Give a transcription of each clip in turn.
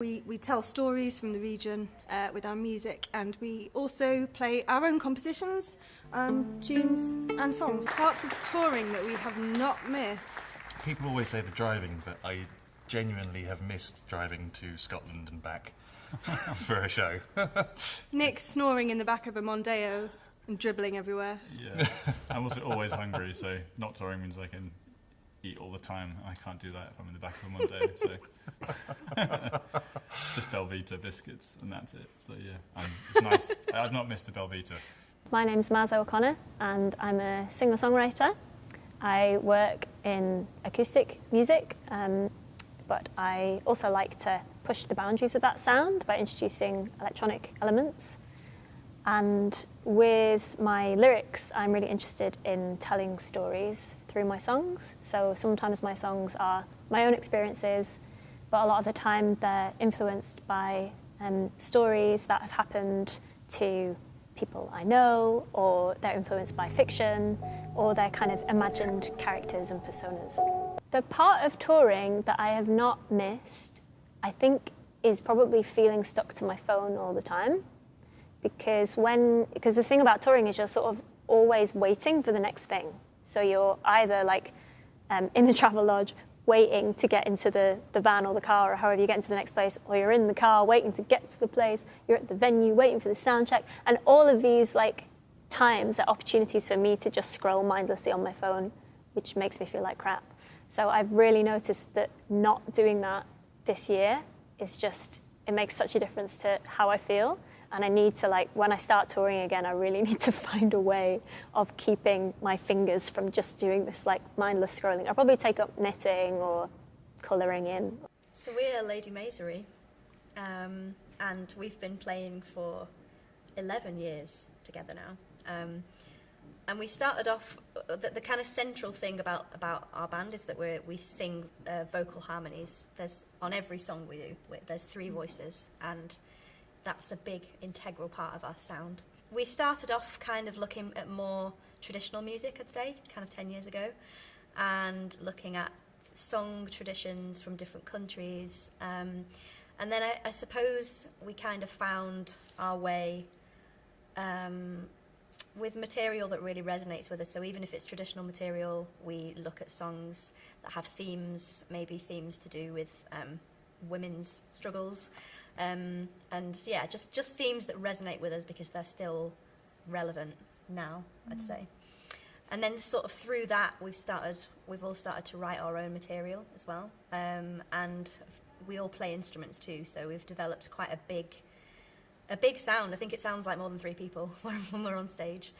We tell stories from the region with our music, and we also play our own compositions, tunes and songs. Parts of touring that we have not missed. People always say the driving, but I genuinely have missed driving to Scotland and back for a show. Nick snoring in the back of a Mondeo and dribbling everywhere. Yeah, I'm also always hungry, so not touring means I can eat all the time. I can't do that if I'm in the back of a Mondeo, so just Belvita biscuits and that's it. So yeah, it's nice. I've not missed a Belvita. My name's Masouri O'Connor and I'm a singer-songwriter. I work in acoustic music, but I also like to push the boundaries of that sound by introducing electronic elements. And with my lyrics, I'm really interested in telling stories through my songs. So sometimes my songs are my own experiences, but a lot of the time they're influenced by stories that have happened to people I know, or they're influenced by fiction, or they're kind of imagined characters and personas. The part of touring that I have not missed, I think, is probably feeling stuck to my phone all the time. Because the thing about touring is you're sort of always waiting for the next thing. So you're either like in the travel lodge waiting to get into the van or the car or however you get into the next place, or you're in the car waiting to get to the place, you're at the venue waiting for the sound check, and all of these like times are opportunities for me to just scroll mindlessly on my phone, which makes me feel like crap. So I've really noticed that not doing that this year it makes such a difference to how I feel. And I need to, like, when I start touring again, I really need to find a way of keeping my fingers from just doing this, like, mindless scrolling. I'll probably take up knitting or colouring in. So we're Lady Masouri, and we've been playing for 11 years together now. And we started off, the kind of central thing about our band is that we sing vocal harmonies. On every song we do, there's 3 voices, and that's a big integral part of our sound. We started off kind of looking at more traditional music, I'd say, kind of 10 years ago, and looking at song traditions from different countries. And then I suppose we kind of found our way with material that really resonates with us. So even if it's traditional material, we look at songs that have themes, maybe themes to do with women's struggles. And yeah, just themes that resonate with us because they're still relevant now, I'd say. And then sort of through that, we've all started to write our own material as well. And we all play instruments too, so we've developed quite a big sound. I think it sounds like more than 3 people when we're on stage.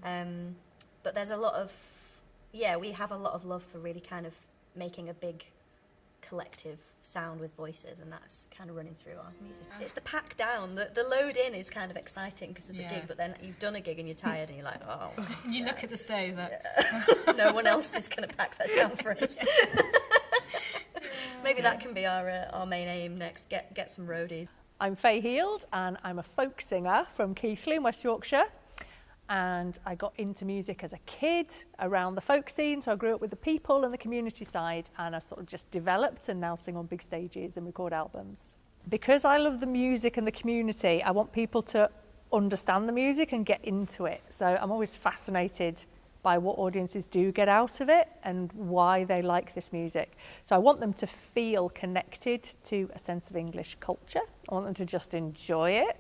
But there's we have a lot of love for really kind of making a big collective sound with voices, and that's kind of running through our music. It's the pack down, the load in is kind of exciting because it's a gig, but then you've done a gig and you're tired and you're like, oh. You look at the stage like... No one else is going to pack that down for us. Maybe that can be our main aim next, get some roadies. I'm Faye Heald and I'm a folk singer from Keighley in West Yorkshire. And I got into music as a kid around the folk scene, so I grew up with the people and the community side, and I sort of just developed and now sing on big stages and record albums. Because I love the music and the community, I want people to understand the music and get into it. So I'm always fascinated by what audiences do get out of it and why they like this music. So I want them to feel connected to a sense of English culture. I want them to just enjoy it.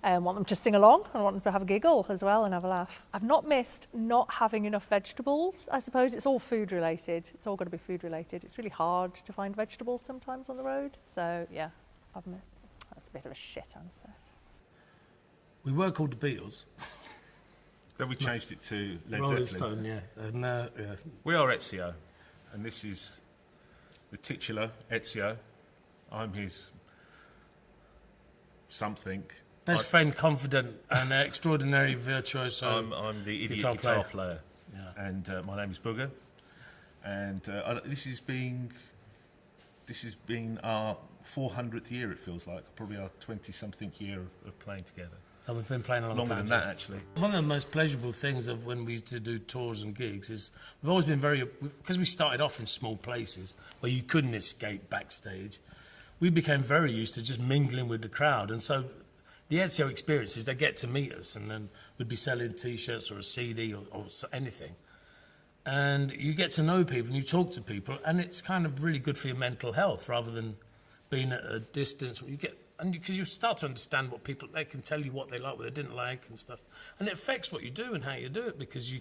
I want them to sing along. I want them to have a giggle as well and have a laugh. I've not missed not having enough vegetables. I suppose it's all food related. It's all got to be food related. It's really hard to find vegetables sometimes on the road. So yeah, I've missed. That's a bit of a shit answer. We were called the Beatles. Then we changed it to Led Rolling Zeppelin. Stone, yeah. And, yeah. We are Ezio, and this is the titular Ezio. I'm his something. Best friend, confident, and extraordinary virtuoso. I'm the idiot guitar player. Yeah. And my name is Booger. And this has been our 400th year, it feels like. Probably our 20-something year of playing together. And we've been playing a long time. Longer than that, actually. One of the most pleasurable things of when we used to do tours and gigs is we've always been because we started off in small places where you couldn't escape backstage. we became very used to just mingling with the crowd. And so the EDSEO experience is they get to meet us, and then we'd be selling T-shirts or a CD or anything. And you get to know people and you talk to people, and it's kind of really good for your mental health rather than being at a distance. Because you start to understand what people, they can tell you what they like, what they didn't like and stuff. And it affects what you do and how you do it, because you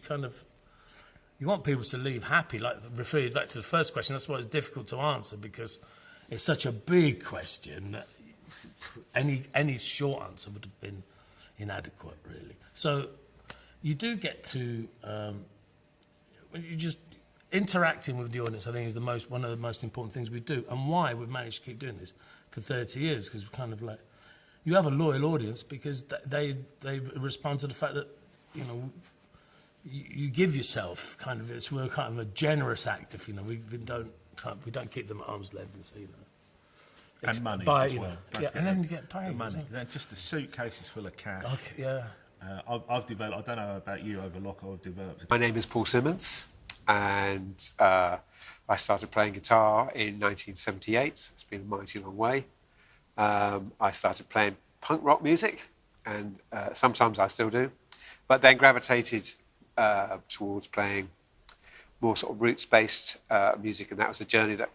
want people to leave happy. Like, referring back to the first question, that's why it's difficult to answer, because it's such a big question that any short answer would have been inadequate, really. So you do get to, you just interacting with the audience, I think, is one of the most important things we do, and why we've managed to keep doing this for 30 years, because we're kind of like, you have a loyal audience because they respond to the fact that, you know, you give yourself kind of, we're kind of a generous act, if you know, we don't keep them at arm's length and say, you know. And money as well. Yeah, and then you get paid. The money. Then just the suitcases full of cash. Okay, yeah. I've developed, I don't know about you over lock, I've developed. My name is Paul Simmons, and I started playing guitar in 1978. It's been a mighty long way. I started playing punk rock music, and sometimes I still do, but then gravitated towards playing more sort of roots-based music, and that was a journey that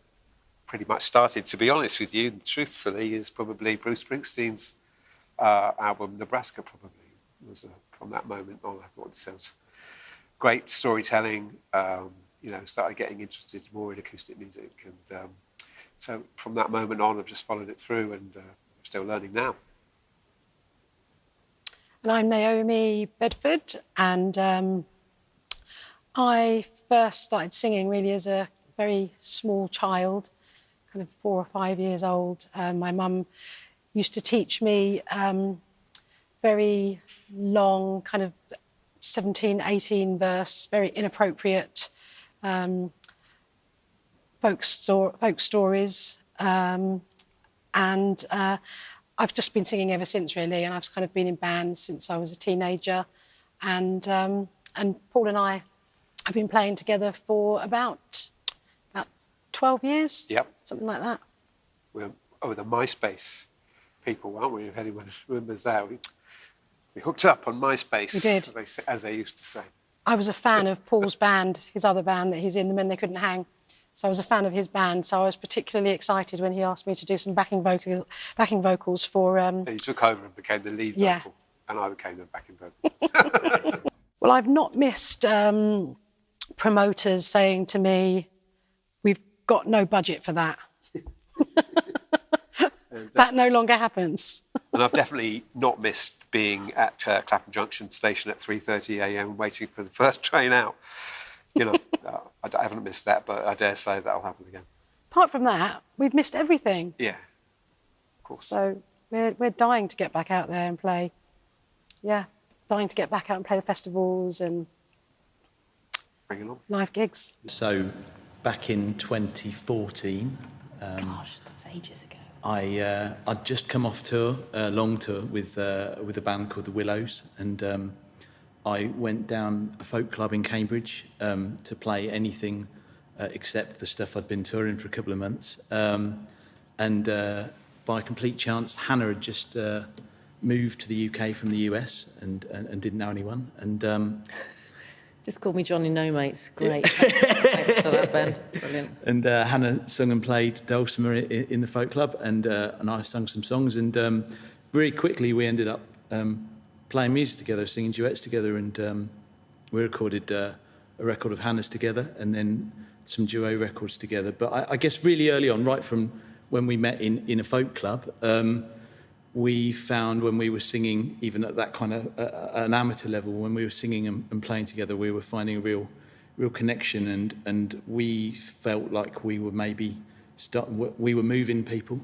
pretty much started, to be honest with you, truthfully, is probably Bruce Springsteen's album Nebraska, probably. Was from that moment on, I thought this sounds great storytelling. You know, started getting interested more in acoustic music, and so from that moment on, I've just followed it through, and I'm still learning now. And I'm Naomi Bedford, and I first started singing really as a very small child, kind of 4 or 5 years old. My mum used to teach me very long, kind of 17, 18 verse, very inappropriate folk stories. And I've just been singing ever since, really, and I've kind of been in bands since I was a teenager. And Paul and I have been playing together for about 12 years, yep, something like that. We're the MySpace people, aren't we? If anyone remembers that. We hooked up on MySpace, we did. As they used to say. I was a fan of Paul's band, his other band that he's in, The Men They Couldn't Hang. So I was a fan of his band, so I was particularly excited when he asked me to do some backing vocals for... He took over and became the lead vocal, and I became the backing vocal. Well, I've not missed promoters saying to me, we've got no budget for that. That no longer happens. And I've definitely not missed being at Clapham Junction station at 3:30 a.m. waiting for the first train out. You know, I haven't missed that, but I dare say that'll happen again. Apart from that, we've missed everything. Yeah, of course. So we're dying to get back out there and play. Yeah, dying to get back out and play the festivals and bring it on. Live gigs. So back in 2014... Gosh, that's ages ago. I'd just come off tour, a long tour with a band called the Willows, and I went down a folk club in Cambridge to play anything except the stuff I'd been touring for a couple of months. And by complete chance, Hannah had just moved to the UK from the US and didn't know anyone. And just call me Johnny No Mates. Great. Thanks for that, Ben. Brilliant. And Hannah sung and played dulcimer in the folk club, and I sung some songs, and very quickly we ended up playing music together, singing duets together, and we recorded a record of Hannah's together, and then some duo records together. But I guess really early on, right from when we met in a folk club, we found when we were singing, even at that kind of an amateur level, when we were singing and playing together, we were finding a real connection, and we felt like we were maybe we were moving people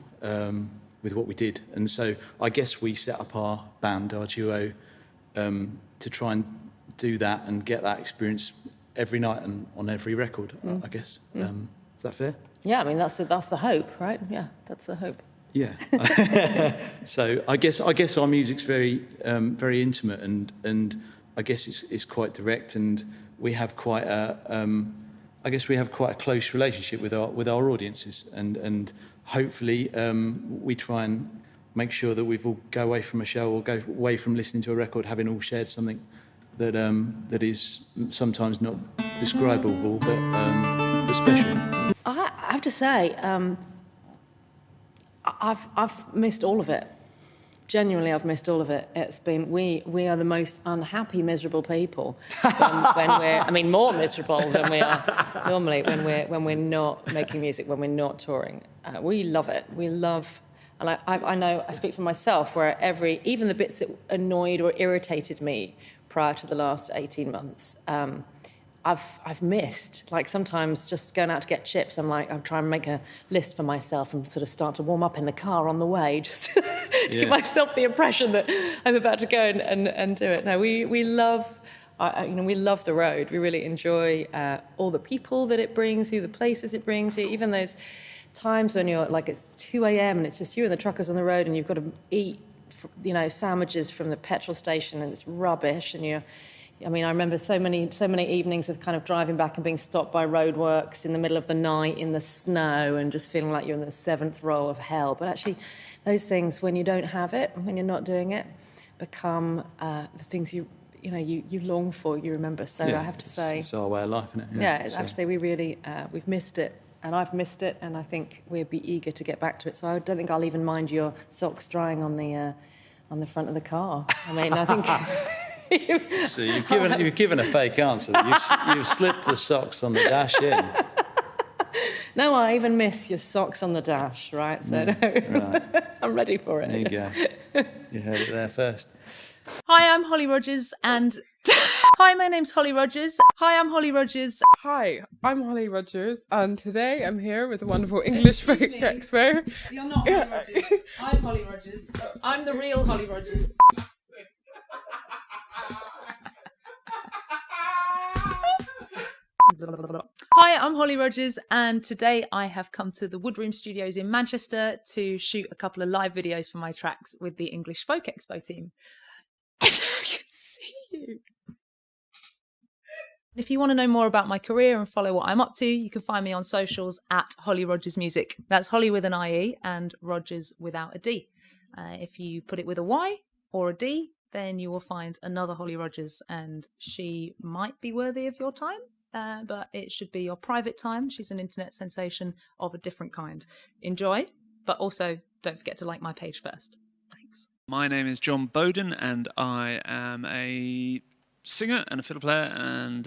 with what we did. And so I guess we set up our band, our duo, to try and do that and get that experience every night and on every record, I guess. Is that fair? Yeah, I mean, that's the hope, right? Yeah, that's the hope. Yeah. So I guess our music's very very intimate, and I guess it's quite direct, and we have quite a close relationship with our audiences, and hopefully we try and make sure that we've all go away from a show or go away from listening to a record having all shared something that that is sometimes not describable but special. I have to say, I've missed all of it. Genuinely, I've missed all of it. It's been, we are the most unhappy, miserable people when we're, I mean, more miserable than we are normally when we're not making music, when we're not touring. We love it. We love, and I know, I speak for myself, where even the bits that annoyed or irritated me prior to the last 18 months, I've missed. Like sometimes just going out to get chips, I'm trying to make a list for myself and sort of start to warm up in the car on the way, just to give myself the impression that I'm about to go and do it. No, we love, we love the road. We really enjoy all the people that it brings you, the places it brings you, even those times when you're like it's 2 a.m. and it's just you and the truckers on the road and you've got to eat, sandwiches from the petrol station and it's rubbish and I remember so many evenings of kind of driving back and being stopped by roadworks in the middle of the night in the snow and just feeling like you're in the seventh row of hell. But actually, those things, when you don't have it, when you're not doing it, become the things you long for, you remember. So I have to say... It's our way of life, isn't it? I have to say we really, we've missed it. And I've missed it, and I think we'd be eager to get back to it. So I don't think I'll even mind your socks drying on the front of the car. I think... So you've given a fake answer. You've slipped the socks on the dash in. No, I even miss your socks on the dash, right? So right. I'm ready for it. There you go. You heard it there first. Hi, I'm Holly Rogers and... Hi, my name's Holly Rogers. Hi, I'm Holly Rogers. Hi, I'm Holly Rogers, and today I'm here with the wonderful English Folk Expo. You're not Holly Rogers. I'm Holly Rogers. I'm the real Holly Rogers. Hi, I'm Holly Rogers, and today I have come to the Woodroom Studios in Manchester to shoot a couple of live videos for my tracks with the English Folk Expo team. I can see you. If you want to know more about my career and follow what I'm up to, you can find me on socials at Holly Rogers Music. That's Holly with an IE and Rogers without a D. If you put it with a Y or a D, then you will find another Holly Rogers, and she might be worthy of your time, but it should be your private time. She's an internet sensation of a different kind. Enjoy, but also don't forget to like my page first. Thanks. My name is John Bowden, and I am a singer and a fiddle player and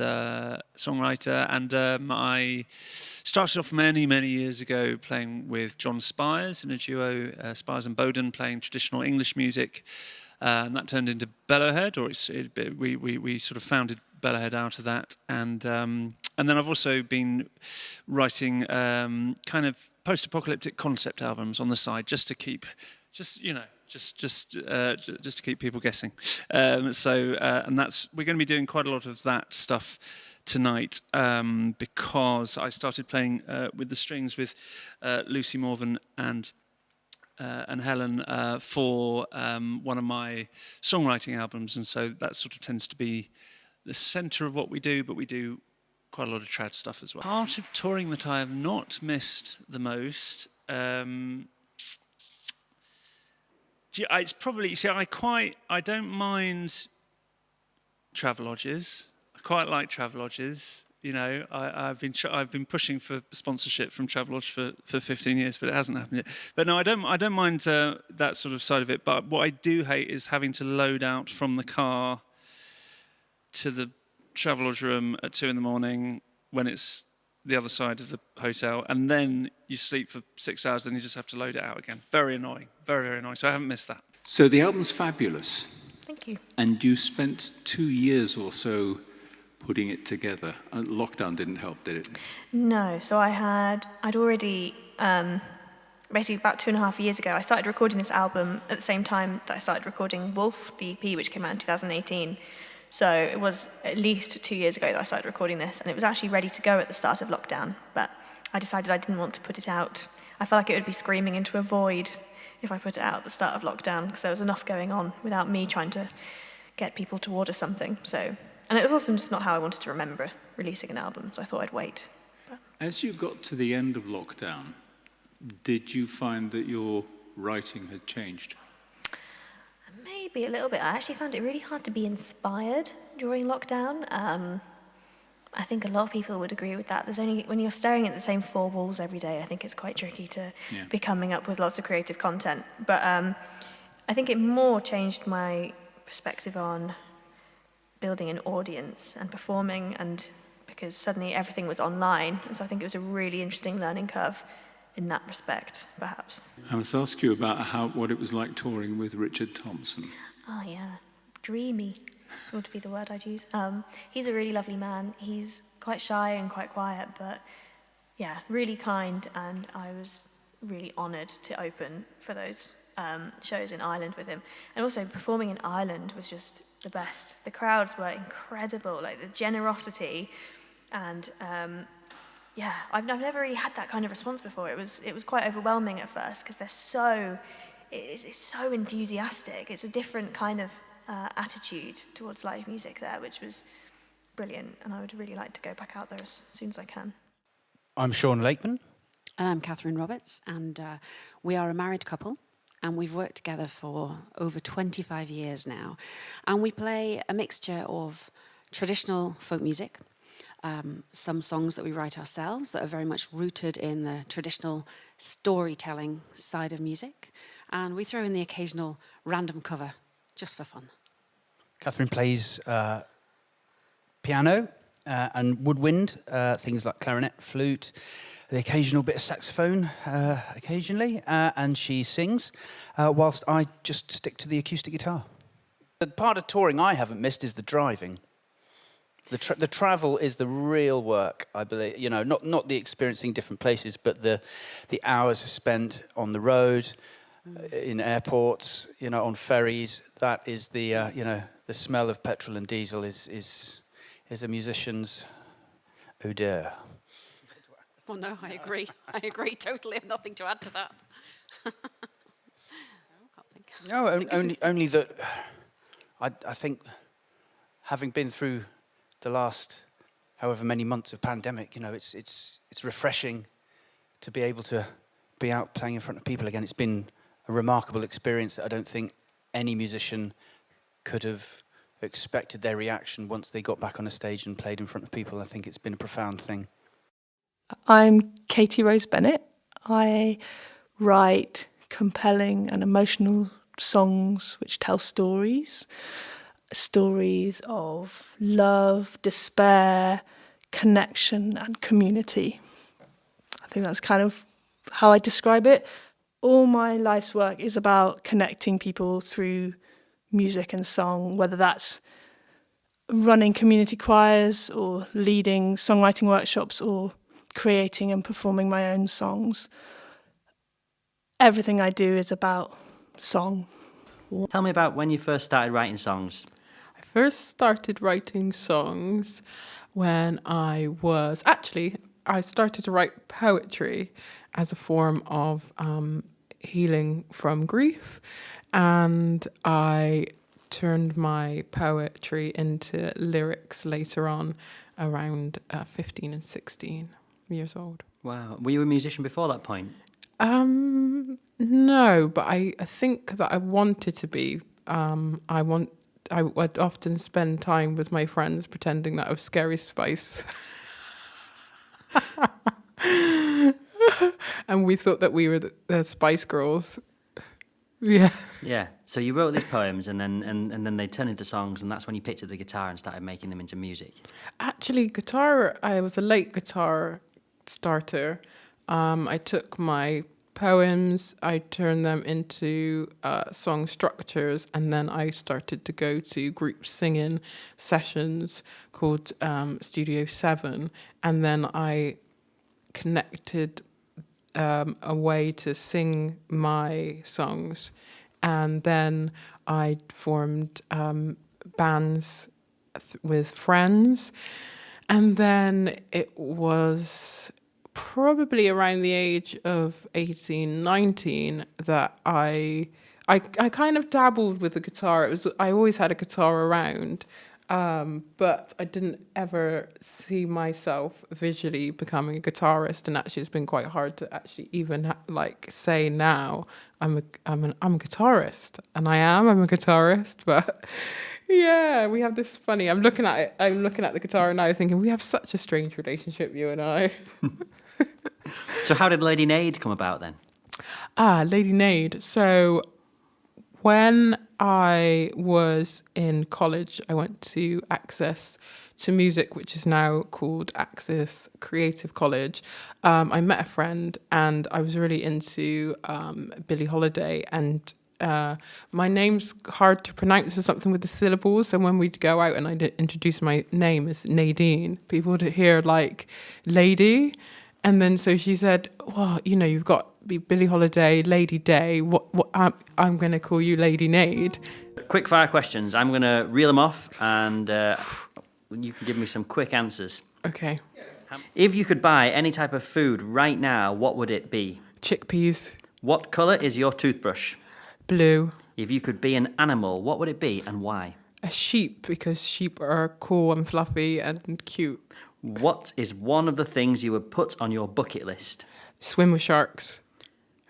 songwriter, and I started off many years ago playing with John Spires in a duo, Spires and Bowden, playing traditional English music, and that turned into Bellowhead, or we sort of founded Bellowhead out of that, and then I've also been writing kind of post-apocalyptic concept albums on the side, just to keep people guessing. And we're going to be doing quite a lot of that stuff tonight, because I started playing with the strings with Lucy Morvan and Helen for one of my songwriting albums, and so that sort of tends to be the centre of what we do, but we do quite a lot of trad stuff as well. Part of touring that I have not missed the most, it's probably, I don't mind Travelodges. I quite like Travelodges. I've been pushing for sponsorship from Travelodge for 15 years, but it hasn't happened yet. But no, I don't mind that sort of side of it. But what I do hate is having to load out from the car to the Travelodge room at 2 a.m. when it's the other side of the hotel, and then you sleep for 6 hours, then you just have to load it out again. Very annoying, very annoying. So I haven't missed that. So the album's fabulous. Thank you. And you spent 2 years or so putting it together. Lockdown didn't help, did it? No, so I'd already, basically about 2.5 years ago, I started recording this album at the same time that I started recording Wolf, the EP, which came out in 2018. So it was at least 2 years ago that I started recording this, and it was actually ready to go at the start of lockdown, but I decided I didn't want to put it out. I felt like it would be screaming into a void if I put it out at the start of lockdown, because there was enough going on without me trying to get people to order something. And it was also just not how I wanted to remember releasing an album, so I thought I'd wait. As you got to the end of lockdown, Did you find that your writing had changed? Maybe a little bit. I actually found it really hard to be inspired during lockdown. I think a lot of people would agree with that. When you're staring at the same four walls every day, I think it's quite tricky to be coming up with lots of creative content. But I think it more changed my perspective on building an audience and performing, and because suddenly everything was online, and so I think it was a really interesting learning curve in that respect, perhaps. I must ask you about what it was like touring with Richard Thompson. Oh yeah, dreamy would be the word I'd use. He's a really lovely man. He's quite shy and quite quiet, but yeah, really kind, and I was really honoured to open for those shows in Ireland with him. And also performing in Ireland was just the best. The crowds were incredible, like the generosity, and yeah, I've never really had that kind of response before. It was quite overwhelming at first because it's so enthusiastic. It's a different kind of attitude towards live music there, which was brilliant, and I would really like to go back out there as soon as I can. I'm Sean Lakeman. And I'm Catherine Roberts, and we are a married couple, and we've worked together for over 25 years now, and we play a mixture of traditional folk music, some songs that we write ourselves that are very much rooted in the traditional storytelling side of music, and we throw in the occasional random cover just for fun. Catherine plays piano and woodwind, things like clarinet, flute, the occasional bit of saxophone occasionally, and she sings, whilst I just stick to the acoustic guitar. The part of touring I haven't missed is the driving. The travel is the real work, I believe. You know, not the experiencing different places, but the hours spent on the road, in airports, you know, on ferries. That is the the smell of petrol and diesel is a musician's odeur. Well, no, I agree. I agree totally. I have nothing to add to that. No, only that I think, having been through the last however many months of pandemic, you know, it's refreshing to be able to be out playing in front of people again. It's been a remarkable experience that I don't think any musician could have expected their reaction once they got back on a stage and played in front of people. I think it's been a profound thing. I'm Katie Rose Bennett. I write compelling and emotional songs which tell stories of love, despair, connection, and community. I think that's kind of how I describe it. All my life's work is about connecting people through music and song, whether that's running community choirs or leading songwriting workshops or creating and performing my own songs. Everything I do is about song. Tell me about when you first started writing songs. I first started writing songs when I started to write poetry as a form of healing from grief, and I turned my poetry into lyrics later on, around 15 and 16 years old. Wow. Were you a musician before that point? No, but I think that I wanted to be. I would often spend time with my friends pretending that I was Scary Spice. And we thought that we were the Spice Girls. Yeah. Yeah. So you wrote these poems, and then they turned into songs, and that's when you picked up the guitar and started making them into music. Actually, guitar. I was a late guitar starter. I took my poems, I turned them into song structures, and then I started to go to group singing sessions called Studio 7, and then I connected a way to sing my songs, and then I formed bands with friends, and then it was probably around the age of 18, 19 that I kind of dabbled with the guitar. I always had a guitar around, but I didn't ever see myself visually becoming a guitarist, and actually it's been quite hard to actually even say now I'm a guitarist, and I'm a guitarist, but yeah, we have this funny. I'm looking at the guitar now, thinking we have such a strange relationship, you and I. So how did Lady Nade come about then? Lady Nade. So when I was in college, I went to Access to Music, which is now called Access Creative College. I met a friend and I was really into Billie Holiday, and my name's hard to pronounce or something with the syllables. So when we'd go out and I'd introduce my name as Nadine, people would hear like lady. And then so she said, well, you've got Billie Holiday, Lady Day. What I'm going to call you Lady Nade. Quick fire questions. I'm going to reel them off, and you can give me some quick answers. Okay. If you could buy any type of food right now, what would it be? Chickpeas. What colour is your toothbrush? Blue. If you could be an animal, what would it be and why? A sheep, because sheep are cool and fluffy and cute. What is one of the things you would put on your bucket list? Swim with sharks.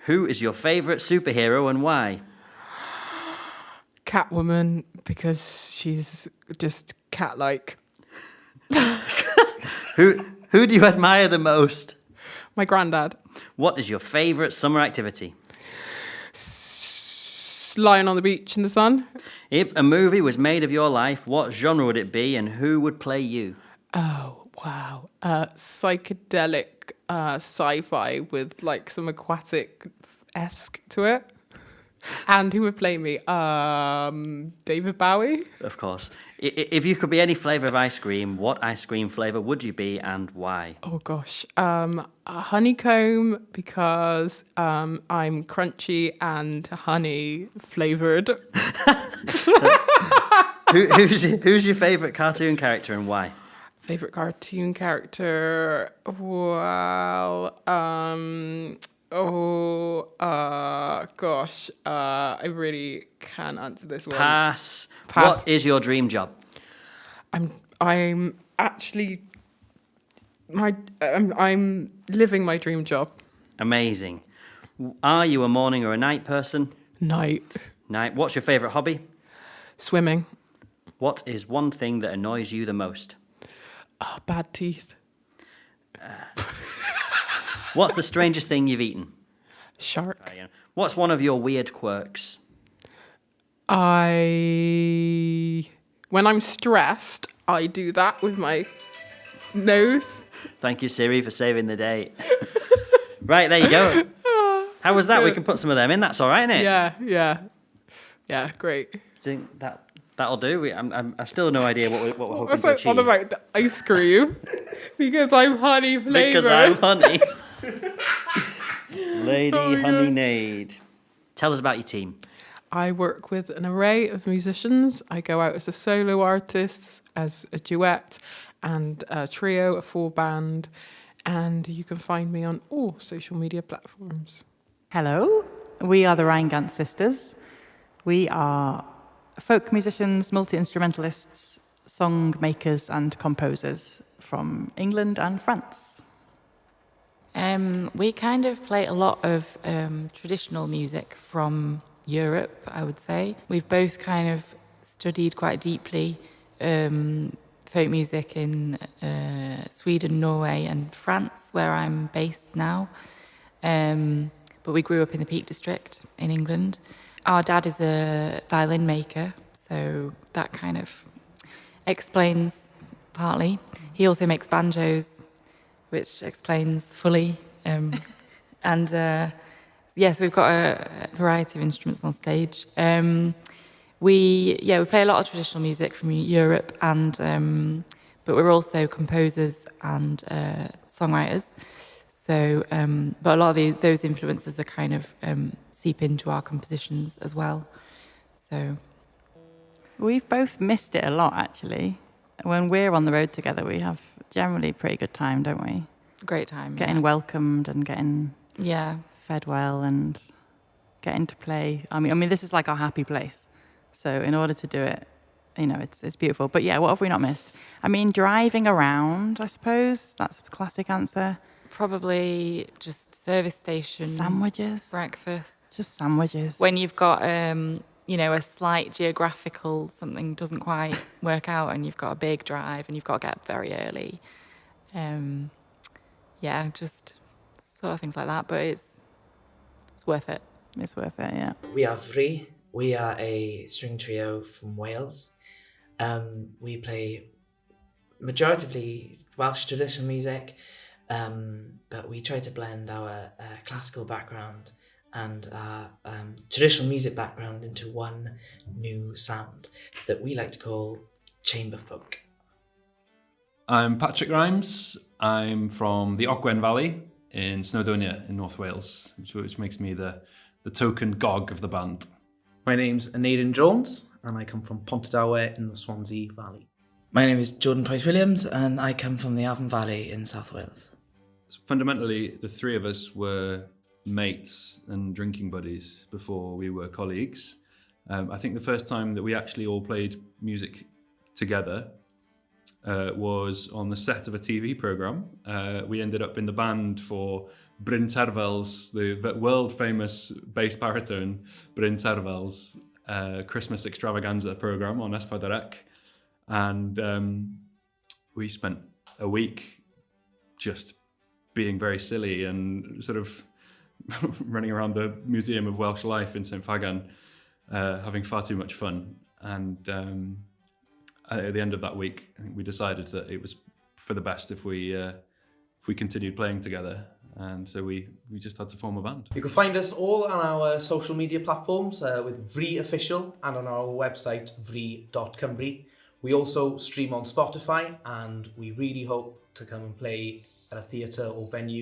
Who is your favourite superhero and why? Catwoman, because she's just cat-like. Who do you admire the most? My granddad. What is your favourite summer activity? Lying on the beach in the sun. If a movie was made of your life, what genre would it be and who would play you? Oh, wow. Psychedelic sci-fi with like some aquatic-esque to it. And who would play me? David Bowie. Of course. If you could be any flavour of ice cream, what ice cream flavour would you be and why? Oh gosh, honeycomb, because I'm crunchy and honey flavoured. Who's your favourite cartoon character and why? Favourite cartoon character? Well, gosh, I really can't answer this one. Pass. Pass. What is your dream job? I'm actually I'm living my dream job. Amazing. Are you a morning or a night person? Night. Night. What's your favourite hobby? Swimming. What is one thing that annoys you the most? Oh, bad teeth. What's the strangest thing you've eaten? Shark. What's one of your weird quirks? When I'm stressed, I do that with my nose. Thank you, Siri, for saving the day. Right, there you go. How was that? Good. We can put some of them in. That's all right, isn't it? Yeah, great. Do you think that'll do? I've still no idea what we're hoping What's to like achieve. all about the ice cream? Because I'm honey flavoured. Because I'm honey. Lady Honey Nade. Tell us about your team. I work with an array of musicians. I go out as a solo artist, as a duet, and a trio, a full band. And you can find me on all social media platforms. Hello, we are the Rheingans Sisters. We are folk musicians, multi-instrumentalists, song makers and composers from England and France. We kind of play a lot of traditional music from Europe, I would say. We've both kind of studied quite deeply folk music in Sweden, Norway and France, where I'm based now. But we grew up in the Peak District in England. Our dad is a violin maker, so that kind of explains partly. He also makes banjos, which explains fully. Yes, we've got a variety of instruments on stage. We play a lot of traditional music from Europe, but we're also composers and songwriters. So, but a lot of those influences are kind of seep into our compositions as well. So, we've both missed it a lot, actually. When we're on the road together, we have generally a pretty good time, don't we? Great time. Getting welcomed and getting fed well and getting to play. I mean, this is like our happy place. So in order to do it you know, it's beautiful. But yeah, what have we not missed? I mean, driving around, I suppose. That's a classic answer. Probably just service station. Sandwiches. Breakfast. Just sandwiches. When you've got, you know, a slight geographical, something doesn't quite work out and you've got a big drive and you've got to get up very early. Yeah, just sort of things like that. But it's worth it. It's worth it, yeah. We are Vree. We are a string trio from Wales. We play majoritively Welsh traditional music, but we try to blend our classical background and our traditional music background into one new sound that we like to call chamber folk. I'm Patrick Grimes. I'm from the Ogwen Valley in Snowdonia in North Wales, which makes me the token gog of the band. My name's Aneirin Jones, and I come from Pontardawe in the Swansea Valley. My name is Jordan Price-Williams, and I come from the Avon Valley in South Wales. So fundamentally, the three of us were mates and drinking buddies before we were colleagues. I think the first time that we actually all played music together was on the set of a TV programme. We ended up in the band for Bryn Terfels, the world famous bass baritone Bryn Terfels Christmas extravaganza programme on Espadarac. And we spent a week just being very silly and sort of running around the Museum of Welsh Life in St Fagan, having far too much fun. And at the end of that week, I think we decided that it was for the best if we continued playing together. And so we just had to form a band. You can find us all on our social media platforms with Vree Official and on our website vree.cymru. We also stream on Spotify, and we really hope to come and play at a theatre or venue